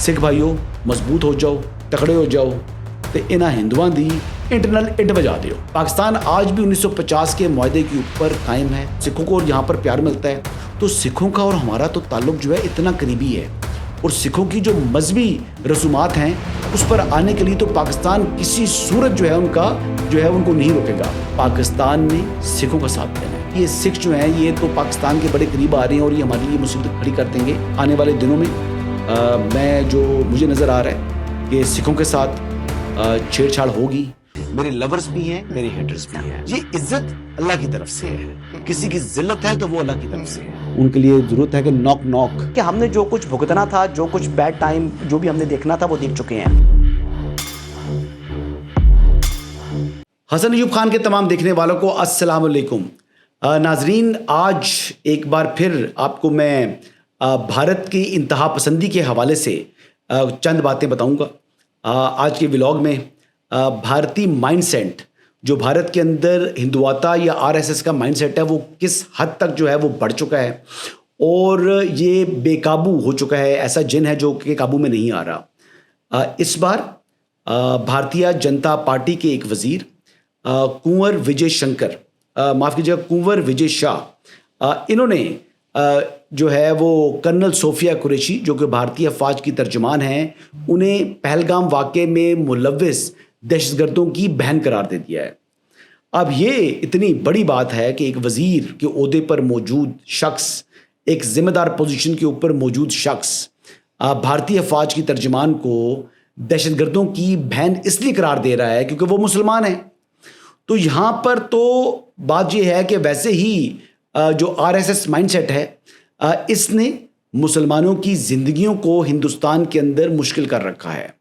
सिख भाइयों मजबूत हो जाओ, तकड़े हो जाओ तो इन्हां हिंदुआं दी इंटरनल इट बजा दियो। पाकिस्तान आज भी 1950 के मुआहदे के ऊपर कायम है। सिखों को यहाँ पर प्यार मिलता है, तो सिखों का और हमारा तो ताल्लुक जो है इतना करीबी है, और सिखों की जो मजहबी रसूमात हैं उस पर आने के लिए तो पाकिस्तान किसी सूरत जो है उनका जो है उनको नहीं रोकेगा। पाकिस्तान ने सिखों का साथ देना है। ये सिख जो हैं ये तो पाकिस्तान के बड़े करीब आ रहे हैं और ये हमारे लिए मुसीबत खड़ी कर देंगे आने वाले दिनों में। मैं जो मुझे नज़र आ रहा है कि सिखों के साथ छेड़छाड़ होगी। मेरे लवर्स भी हैं, मेरे हेटर्स भी हैं। ये इज्जत अल्लाह की तरफ से है, किसी की जिल्लत है तो वो अल्लाह की तरफ से है। उनके लिए जरूरत है कि नॉक नॉक कि हमने जो कुछ भुगतना था, जो कुछ बैड टाइम जो भी हमने देखना था वो देख चुके हैं। हसन अयूब खान के तमाम देखने वालों को अस्सलाम वालेकुम। नाजरीन, आज एक बार फिर आपको मैं भारत की इंतहा पसंदी के हवाले से चंद बातें बताऊंगा। आज के व्लॉग में भारतीय माइंडसेट, जो भारत के अंदर हिंदुआता या आरएसएस का माइंडसेट है, वो किस हद तक जो है वो बढ़ चुका है और ये बेकाबू हो चुका है। ऐसा जिन है जो कि काबू में नहीं आ रहा। इस बार भारतीय जनता पार्टी के एक वज़ीर कुंवर विजय शंकर, माफ़ कीजिएगा कुंवर विजय शाह, इन्होंने जो है वो कर्नल सोफिया कुरैशी, जो कि भारतीय फ़ौज की तर्जुमान हैं, उन्हें पहलगाम वाक़े में मुलव्विस दहशतगर्दों की बहन करार दे दिया है। अब ये इतनी बड़ी बात है कि एक वज़ीर के ओहदे पर मौजूद शख्स, एक ज़िम्मेदार पोजीशन के ऊपर मौजूद शख्स भारतीय फ़ौज की तर्जुमान को दहशतगर्दों की बहन इसलिए करार दे रहा है क्योंकि वो मुसलमान है। तो यहाँ पर तो बात ये है कि वैसे ही जो आरएसएस माइंडसेट है इसने मुसलमानों की ज़िंदगियों को हिंदुस्तान के अंदर मुश्किल कर रखा है।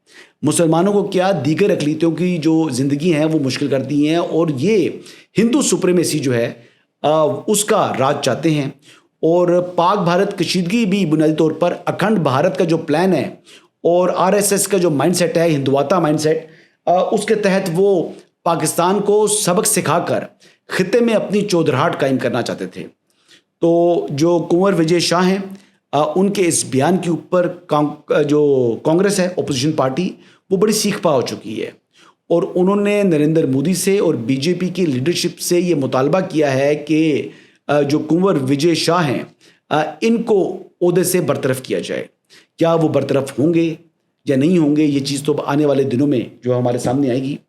मुसलमानों को क्या, दीगर अक़लीतियों की जो ज़िंदगी हैं वो मुश्किल कर दी हैं, और ये हिंदू सुप्रीमेसी जो है उसका राज चाहते हैं। और पाक भारत कशीदगी भी बुनियादी तौर पर अखंड भारत का जो प्लान है और आरएसएस का जो माइंडसेट है, हिंदुआता माइंडसेट, उसके तहत वो पाकिस्तान को सबक सिखाकर खित्ते में अपनी चौधराहट कायम करना चाहते थे। तो जो कुंवर विजय शाह हैं, उनके इस बयान के ऊपर जो कांग्रेस है, ओपोजिशन पार्टी, वो बड़ी सीख पा हो चुकी है, और उन्होंने नरेंद्र मोदी से और बीजेपी की लीडरशिप से ये मुतालबा किया है कि जो कुंवर विजय शाह हैं इनको ओहदे से बरतरफ किया जाए। क्या वो बरतरफ होंगे या नहीं होंगे, ये चीज़ तो आने वाले दिनों में जो हमारे सामने आएगी।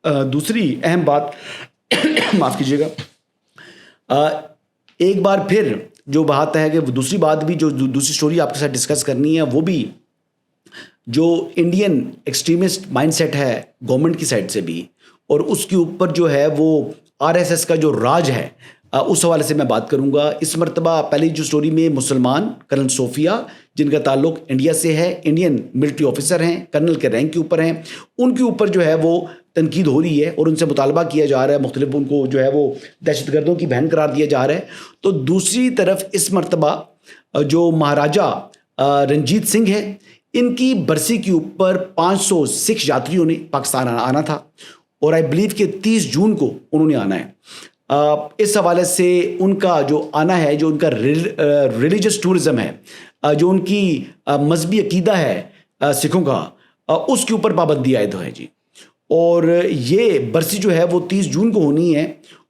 दूसरी अहम बात माफ़ कीजिएगा, एक बार फिर जो बात है कि दूसरी बात भी, जो दूसरी स्टोरी आपके साथ डिस्कस करनी है, वो भी जो इंडियन एक्सट्रीमिस्ट माइंडसेट है गवर्नमेंट की साइड से भी, और उसके ऊपर जो है वो आरएसएस का जो राज है, उस हवाले से मैं बात करूंगा। इस मरतबा पहली जो स्टोरी में मुसलमान कर्नल सोफिया, जिनका ताल्लुक इंडिया से है, इंडियन मिलिट्री ऑफिसर हैं, कर्नल के रैंक के ऊपर हैं, उनके ऊपर जो है वो तनकीद हो रही है और उनसे मुतालबा किया जा रहा है, मुख्तलिफ उनको जो है वो दहशतगर्दों की बहन करार दिया जा रहा है। तो दूसरी तरफ इस मरतबा जो महाराजा रंजीत सिंह है, इनकी बरसी के ऊपर 500 सिख यात्रियों ने पाकिस्तान आना था, और आई बिलीव कि 30 जून को उन्होंने आना है। इस हवाले से उनका जो आना है, जो उनका रिलीजियस टूरिज़म है, जो उनकी मजहबी अकीदा है सिखों का, उसके ऊपर पाबंदी आयद है जी। और ये बरसी जो है वो 30 जून को होनी है,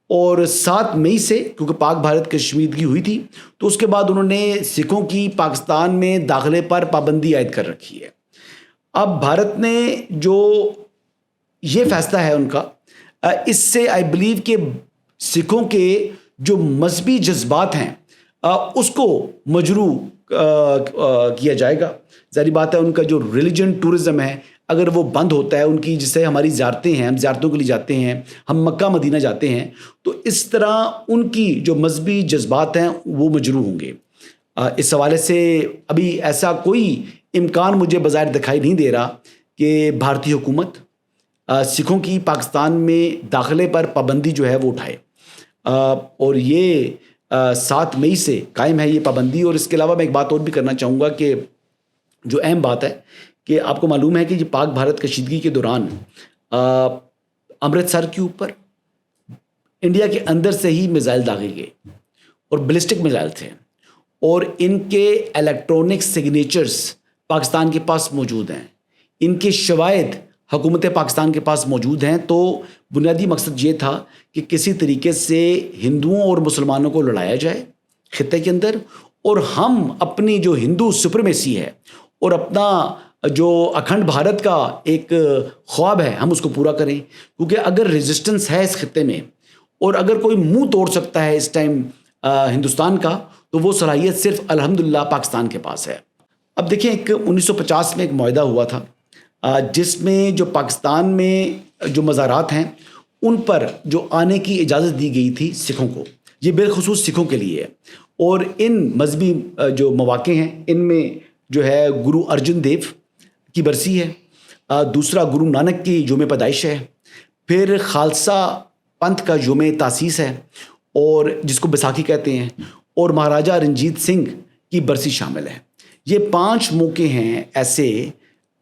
और 7 मई से, क्योंकि पाक भारत कश्मीदगी हुई थी, तो उसके बाद उन्होंने सिखों की पाकिस्तान में दाखिले पर पाबंदी आयद कर रखी है। अब भारत ने जो ये फैसला है उनका, इससे आई बिलीव कि सिखों के जो मजहबी जज्बात हैं उसको मजरू किया जाएगा। ज़ाहिर बात है, उनका जो रिलीजन टूरिज़म है, अगर वो बंद होता है, उनकी जिससे हमारी ज़ियारतें हैं, हम ज़ियारतों के लिए जाते हैं, हम मक्का मदीना जाते हैं, तो इस तरह उनकी जो मजहबी जज्बात हैं वो मजरू होंगे। इस हवाले से अभी ऐसा कोई इम्कान मुझे बज़ाहिर दिखाई नहीं दे रहा कि भारतीय हुकूमत सिखों की पाकिस्तान में दाखिले पर पाबंदी जो है वो उठाए, और ये 7 मई से कायम है ये पाबंदी। और इसके अलावा मैं एक बात और भी करना चाहूँगा कि जो अहम बात है कि आपको मालूम है कि ये पाक भारत कशीदगी के दौरान अमृतसर के ऊपर इंडिया के अंदर से ही मिसाइल दागे गए, और बैलिस्टिक मिसाइल थे, और इनके इलेक्ट्रॉनिक सिग्नेचर्स पाकिस्तान के पास मौजूद हैं, इनके शवाहिद हुकूमत पाकिस्तान के पास मौजूद हैं, तो बुनियादी मकसद ये था कि किसी तरीके से हिंदुओं और मुसलमानों को लड़ाया जाए खित्ते के अंदर, और हम अपनी जो हिंदू सुप्रीमेसी है और अपना जो अखंड भारत का एक ख्वाब है हम उसको पूरा करें। क्योंकि अगर रेजिस्टेंस है इस खित्ते में और अगर कोई मुंह तोड़ सकता है इस टाइम हिंदुस्तान का, तो वो सलाहियत सिर्फ अल्हम्दुलिल्लाह पाकिस्तान के पास है। अब देखें, एक 1950 में एक मुआहदा हुआ था जिसमें जो पाकिस्तान में जो मज़ारात हैं उन पर जो आने की इजाज़त दी गई थी सिखों को, ये बिलखुसूस सिखों के लिए है। और इन मजहबी जो मौक़े हैं इनमें जो है गुरु अर्जुन देव की बरसी है, दूसरा गुरु नानक की योम पैदाइश है, फिर खालसा पंथ का योम तासीस है और जिसको बैसाखी कहते हैं, और महाराजा रंजीत सिंह की बरसी शामिल है। ये 5 मौके हैं ऐसे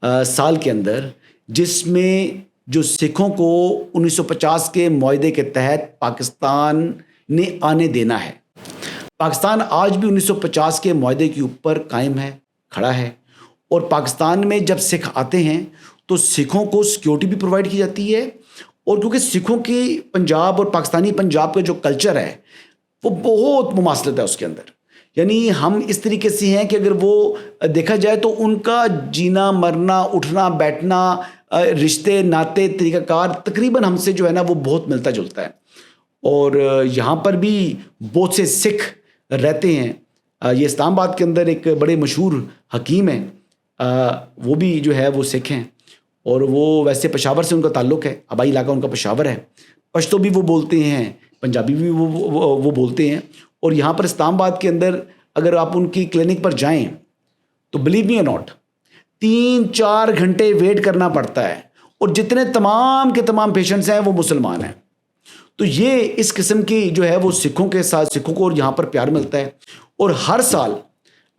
साल के अंदर जिसमें जो सिखों को 1950 के मुआहदे के तहत पाकिस्तान ने आने देना है। पाकिस्तान आज भी 1950 के मुआहदे के ऊपर कायम है, खड़ा है, और पाकिस्तान में जब सिख आते हैं तो सिखों को सिक्योरिटी भी प्रोवाइड की जाती है। और क्योंकि सिखों की पंजाब और पाकिस्तानी पंजाब का जो कल्चर है वो बहुत मुमासलत है उसके अंदर, यानी हम इस तरीके से हैं कि अगर वो देखा जाए तो उनका जीना मरना उठना बैठना रिश्ते नाते तरीक़ाकार तकरीबन हमसे जो है ना वो बहुत मिलता जुलता है। और यहाँ पर भी बहुत से सिख रहते हैं। ये इस्लामाबाद के अंदर एक बड़े मशहूर हकीम हैं, वो भी जो है वो सिख हैं, और वो वैसे पेशावर से उनका ताल्लुक़ है, आबाई इलाका उनका पेशावर है, पश्तो भी वो बोलते हैं, पंजाबी भी वो बोलते हैं। और यहाँ पर इस्लामाबाद के अंदर अगर आप उनकी क्लिनिक पर जाएं तो बिलीव मी और नॉट 3-4 घंटे वेट करना पड़ता है, और जितने तमाम के तमाम पेशेंट्स हैं वो मुसलमान हैं। तो ये इस किस्म की जो है वो सिखों के साथ सिखों को और यहाँ पर प्यार मिलता है। और हर साल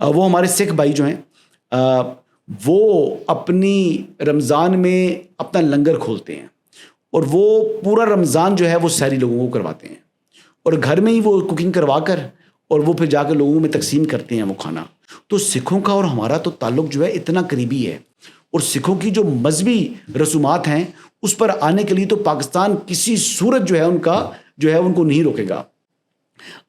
वो हमारे सिख भाई जो हैं वो अपनी रमज़ान में अपना लंगर खोलते हैं, और वो पूरा रमज़ान जो है वो सारी लोगों को करवाते हैं, और घर में ही वो कुकिंग करवा कर और वो फिर जाकर लोगों में तकसीम करते हैं वो खाना। तो सिखों का और हमारा तो ताल्लुक़ जो है इतना करीबी है, और सिखों की जो मजहबी रसूमात हैं उस पर आने के लिए तो पाकिस्तान किसी सूरत जो है उनका जो है उनको नहीं रोकेगा।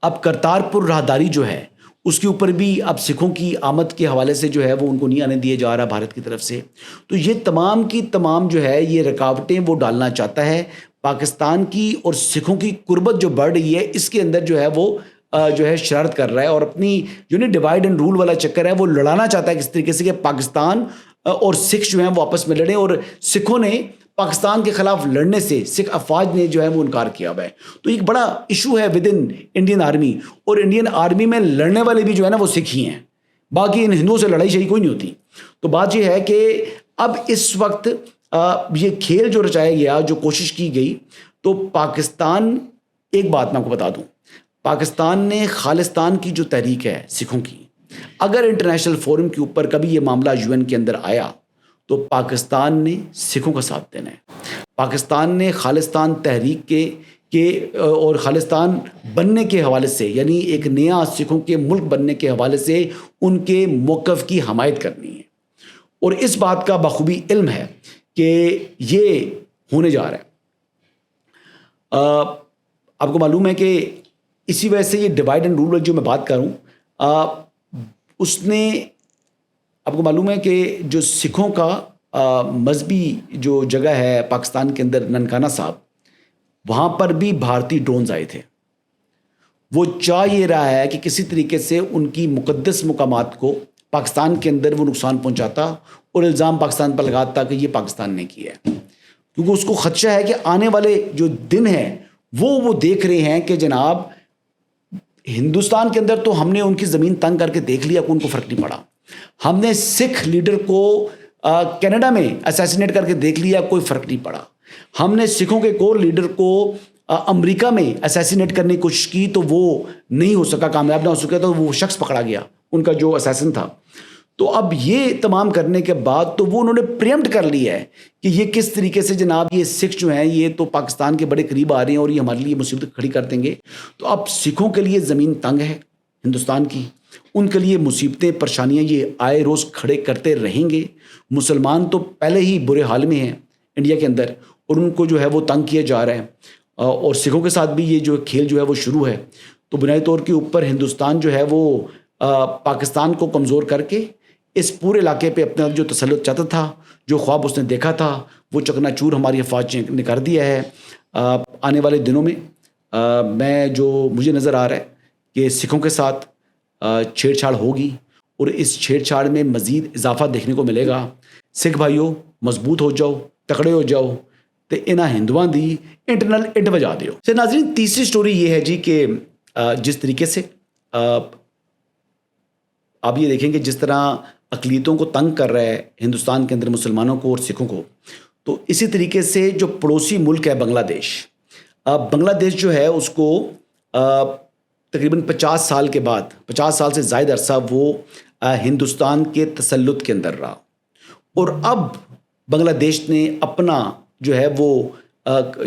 अब करतारपुर राहदारी जो है उसके ऊपर भी अब सिखों की आमद के हवाले से जो है वो उनको नहीं आने दिया जा रहा भारत की तरफ से। तो ये तमाम की तमाम जो है ये रुकावटें वो डालना चाहता है पाकिस्तान की, और सिखों की कुर्बत जो बढ़ रही है इसके अंदर जो है वो जो है शरारत कर रहा है, और अपनी जो नहीं डिवाइड एंड रूल वाला चक्कर है वो लड़ाना चाहता है किस तरीके से कि पाकिस्तान और सिख जो हैं वो आपस में लड़ें। और सिखों ने पाकिस्तान के ख़िलाफ़ लड़ने से सिख अफवाज ने जो है वो इनकार किया हुआ है। तो एक बड़ा इशू है विद इन इंडियन आर्मी, और इंडियन आर्मी में लड़ने वाले भी जो है ना वो सिख ही हैं, बाकी इन हिंदुओं से लड़ाई शही कोई नहीं होती। तो बात यह है कि अब इस वक्त ये खेल जो रचाया गया, जो कोशिश की गई, तो पाकिस्तान, एक बात मैं आपको बता दूं, पाकिस्तान ने खालिस्तान की जो तहरीक है सिखों की, अगर इंटरनेशनल फोरम के ऊपर कभी ये मामला यूएन के अंदर आया तो पाकिस्तान ने सिखों का साथ देना है। पाकिस्तान ने खालिस्तान तहरीक के और खालिस्तान बनने के हवाले से, यानी एक नया सिखों के मुल्क बनने के हवाले से उनके मौक़िफ़ की हमायत करनी है, और इस बात का बखूबी इल्म है कि ये होने जा रहा है। आपको मालूम है कि इसी वजह से ये डिवाइड एंड रूल जो मैं बात कर रहा हूँ उसने, आपको मालूम है कि जो सिखों का मजहबी जो जगह है पाकिस्तान के अंदर, ननकाना साहब, वहाँ पर भी भारतीय ड्रोन्स आए थे। वो चाह ये रहा है कि किसी तरीके से उनकी मुक़द्दस मुकामात को पाकिस्तान के अंदर वो नुकसान पहुँचाता और इल्ज़ाम पाकिस्तान पर लगाता कि ये पाकिस्तान ने किया है, क्योंकि उसको ख़दशा है कि आने वाले जो दिन हैं वो देख रहे हैं कि जनाब हिंदुस्तान के अंदर तो हमने उनकी ज़मीन तंग करके देख लिया, उनको फ़र्क नहीं पड़ा। हमने सिख लीडर को कनाडा में असैसिनेट करके देख लिया, कोई फ़र्क नहीं पड़ा। हमने सिखों के कोर लीडर को अमेरिका में असैसिनेट करने की कोशिश की तो वो नहीं हो सका, कामयाब ना हो सका, तो वो शख्स पकड़ा गया, उनका जो असैसिन था। तो अब ये तमाम करने के बाद तो वो उन्होंने प्रिएम्प्ट कर लिया है कि ये किस तरीके से जनाब ये सिख जो हैं ये तो पाकिस्तान के बड़े करीब आ रहे हैं और ये हमारे लिए मुसीबत खड़ी कर देंगे। तो अब सिखों के लिए ज़मीन तंग है हिंदुस्तान की, ان کے لیے مصیبتیں پریشانیاں یہ آئے روز کھڑے کرتے رہیں گے. مسلمان تو پہلے ہی برے حال میں ہیں انڈیا کے اندر, اور ان کو جو ہے وہ تنگ کیا جا رہا ہے, اور سکھوں کے ساتھ بھی یہ جو کھیل جو ہے وہ شروع ہے. تو بنیادی طور کے اوپر ہندوستان جو ہے وہ پاکستان کو کمزور کر کے اس پورے علاقے پہ اپنا جو تسلط چاہتا تھا, جو خواب اس نے دیکھا تھا, وہ چکنا چور ہماری افواج نے کر دیا ہے. آنے والے دنوں میں میں جو مجھے نظر آ رہا ہے کہ سکھوں کے ساتھ چھیڑ چھاڑ ہوگی, اور اس چھیڑ چھاڑ میں مزید اضافہ دیکھنے کو ملے گا. سکھ بھائیوں مضبوط ہو جاؤ, تکڑے ہو جاؤ, تو انہاں ہندوؤں دی انٹرنل اڈ بجا دیو. سے ناظرین, تیسری سٹوری یہ ہے جی کہ جس طریقے سے آپ یہ دیکھیں کہ جس طرح اقلیتوں کو تنگ کر رہا ہے ہندوستان کے اندر مسلمانوں کو اور سکھوں کو, تو اسی طریقے سے جو پڑوسی ملک ہے بنگلہ دیش, بنگلہ دیش جو ہے اس کو تقریباً 50 سال کے بعد, 50 سال سے زائد عرصہ وہ ہندوستان کے تسلط کے اندر رہا, اور اب بنگلہ دیش نے اپنا جو ہے وہ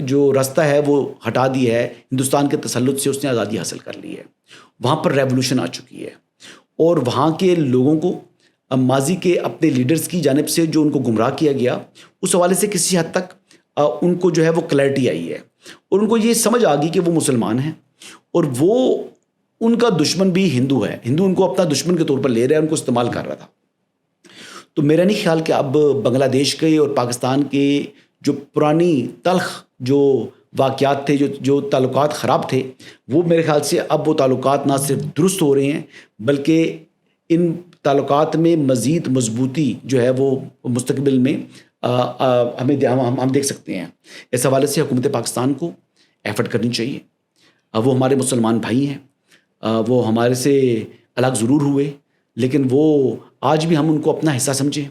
جو راستہ ہے وہ ہٹا دیا ہے, ہندوستان کے تسلط سے اس نے آزادی حاصل کر لی ہے. وہاں پر ریولوشن آ چکی ہے, اور وہاں کے لوگوں کو ماضی کے اپنے لیڈرز کی جانب سے جو ان کو گمراہ کیا گیا, اس حوالے سے کسی حد تک ان کو جو ہے وہ کلیئرٹی آئی ہے, اور ان کو یہ سمجھ آ گئی کہ وہ مسلمان ہیں, اور وہ ان کا دشمن بھی ہندو ہے, ہندو ان کو اپنا دشمن کے طور پر لے رہا ہے, ان کو استعمال کر رہا تھا. تو میرا نہیں خیال کہ اب بنگلہ دیش کے اور پاکستان کے جو پرانی تلخ جو واقعات تھے, جو تعلقات خراب تھے, وہ میرے خیال سے اب وہ تعلقات نہ صرف درست ہو رہے ہیں, بلکہ ان تعلقات میں مزید مضبوطی جو ہے وہ مستقبل میں ہم دیکھ سکتے ہیں. اس حوالے سے حکومت پاکستان کو ایفرٹ کرنی چاہیے. وہ ہمارے مسلمان بھائی ہیں, وہ ہمارے سے الگ ضرور ہوئے, لیکن وہ آج بھی ہم ان کو اپنا حصہ سمجھیں,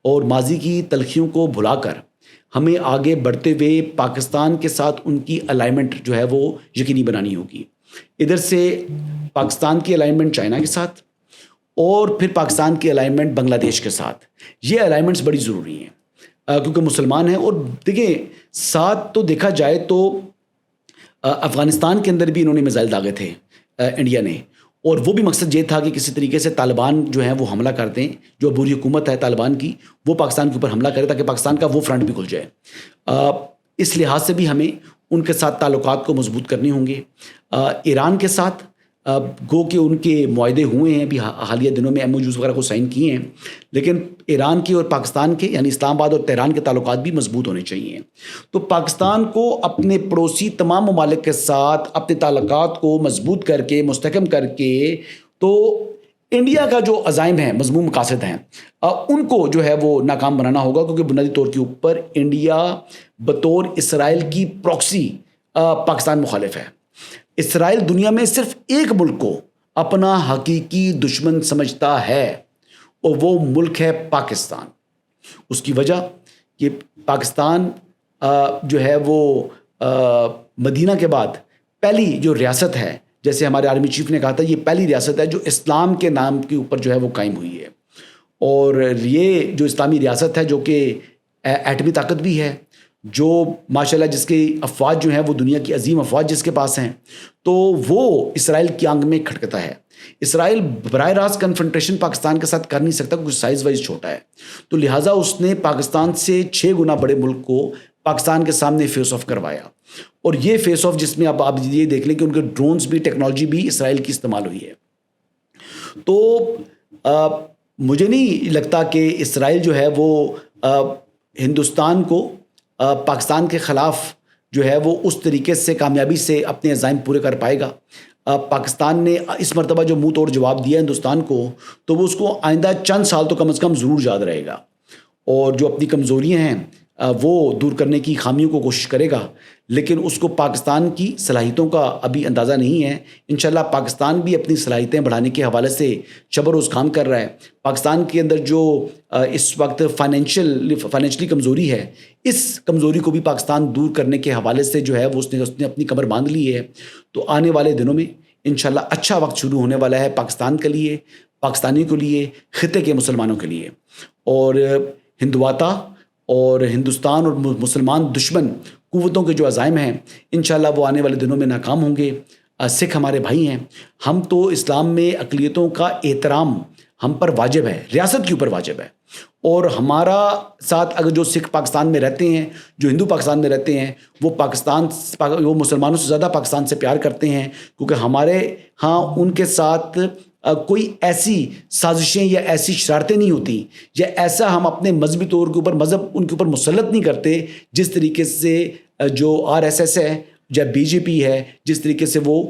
اور ماضی کی تلخیوں کو بھلا کر ہمیں آگے بڑھتے ہوئے پاکستان کے ساتھ ان کی الائنمنٹ جو ہے وہ یقینی بنانی ہوگی. ادھر سے پاکستان کی الائنمنٹ چائنا کے ساتھ, اور پھر پاکستان کی الائنمنٹ بنگلہ دیش کے ساتھ. یہ الائنمنٹس بڑی ضروری ہیں کیونکہ مسلمان ہیں. اور دیکھیں, ساتھ تو دیکھا جائے تو افغانستان کے اندر بھی انہوں نے میزائل داغے تھے انڈیا نے, اور وہ بھی مقصد یہ تھا کہ کسی طریقے سے طالبان جو ہیں وہ حملہ کر دیں, جو عبوری حکومت ہے طالبان کی وہ پاکستان کے اوپر حملہ کرے تاکہ پاکستان کا وہ فرنٹ بھی کھل جائے. اس لحاظ سے بھی ہمیں ان کے ساتھ تعلقات کو مضبوط کرنے ہوں گے. ایران کے ساتھ گو کہ ان کے معاہدے ہوئے ہیں ابھی حالیہ دنوں میں, MOUs وغیرہ کو سائن کیے ہیں, لیکن ایران کے اور پاکستان کے یعنی اسلام آباد اور تہران کے تعلقات بھی مضبوط ہونے چاہیے. تو پاکستان کو اپنے پڑوسی تمام ممالک کے ساتھ اپنے تعلقات کو مضبوط کر کے مستحکم کر کے, تو انڈیا کا جو عزائم ہیں, مضمون مقاصد ہیں, ان کو جو ہے وہ ناکام بنانا ہوگا, کیونکہ بنیادی طور کے اوپر انڈیا بطور اسرائیل کی پروکسی پاکستان مخالف ہے. اسرائیل دنیا میں صرف ایک ملک کو اپنا حقیقی دشمن سمجھتا ہے, اور وہ ملک ہے پاکستان. اس کی وجہ کہ پاکستان جو ہے وہ مدینہ کے بعد پہلی جو ریاست ہے, جیسے ہمارے آرمی چیف نے کہا تھا, یہ پہلی ریاست ہے جو اسلام کے نام کے اوپر جو ہے وہ قائم ہوئی ہے. اور یہ جو اسلامی ریاست ہے جو کہ ایٹمی طاقت بھی ہے, جو ماشاءاللہ جس کی افواج جو ہیں وہ دنیا کی عظیم افواج جس کے پاس ہیں, تو وہ اسرائیل کی آنکھ میں کھٹکتا ہے. اسرائیل براہ راست کنفرنٹریشن پاکستان کے ساتھ کر نہیں سکتا کیونکہ سائز وائز چھوٹا ہے, تو لہٰذا اس نے پاکستان سے 6 گنا بڑے ملک کو پاکستان کے سامنے فیس آف کروایا. اور یہ فیس آف جس میں اب آپ یہ دیکھ لیں کہ ان کے ڈرونز بھی, ٹیکنالوجی بھی اسرائیل کی استعمال ہوئی ہے. تو مجھے نہیں لگتا کہ اسرائیل جو ہے وہ ہندوستان کو پاکستان کے خلاف جو ہے وہ اس طریقے سے کامیابی سے اپنے عزائم پورے کر پائے گا. پاکستان نے اس مرتبہ جو منہ توڑ جواب دیا ہندوستان کو, تو وہ اس کو آئندہ چند سال تو کم از کم ضرور یاد رہے گا, اور جو اپنی کمزوریاں ہیں وہ دور کرنے کی خامیوں کو کوشش کرے گا. لیکن اس کو پاکستان کی صلاحیتوں کا ابھی اندازہ نہیں ہے. انشاءاللہ پاکستان بھی اپنی صلاحیتیں بڑھانے کے حوالے سے شب و روز کام کر رہا ہے. پاکستان کے اندر جو اس وقت فائنینشلی کمزوری ہے, اس کمزوری کو بھی پاکستان دور کرنے کے حوالے سے جو ہے وہ اس نے اپنی کمر باندھ لی ہے. تو آنے والے دنوں میں انشاءاللہ اچھا وقت شروع ہونے والا ہے پاکستان کے لیے, پاکستانیوں کے لیے, خطے کے مسلمانوں کے لیے. اور ہندواتا اور ہندوستان اور مسلمان دشمن قوتوں کے جو عزائم ہیں انشاءاللہ وہ آنے والے دنوں میں ناکام ہوں گے. سکھ ہمارے بھائی ہیں. ہم تو اسلام میں اقلیتوں کا احترام ہم پر واجب ہے, ریاست کے اوپر واجب ہے. اور ہمارا ساتھ اگر جو سکھ پاکستان میں رہتے ہیں, جو ہندو پاکستان میں رہتے ہیں, وہ مسلمانوں سے زیادہ پاکستان سے پیار کرتے ہیں, کیونکہ ہمارے ہاں ان کے ساتھ کوئی ایسی سازشیں یا ایسی شرارتیں نہیں ہوتی, یا ایسا ہم اپنے مذہبی طور کے اوپر مذہب ان کے اوپر مسلط نہیں کرتے جس طریقے سے جو RSS ہے یا BJP ہے, جس طریقے سے وہ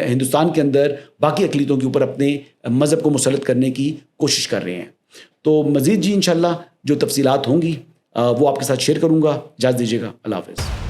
ہندوستان کے اندر باقی اقلیتوں کے اوپر اپنے مذہب کو مسلط کرنے کی کوشش کر رہے ہیں. تو مزید جی انشاءاللہ جو تفصیلات ہوں گی وہ آپ کے ساتھ شیئر کروں گا. اجازت دیجیے گا. اللہ حافظ.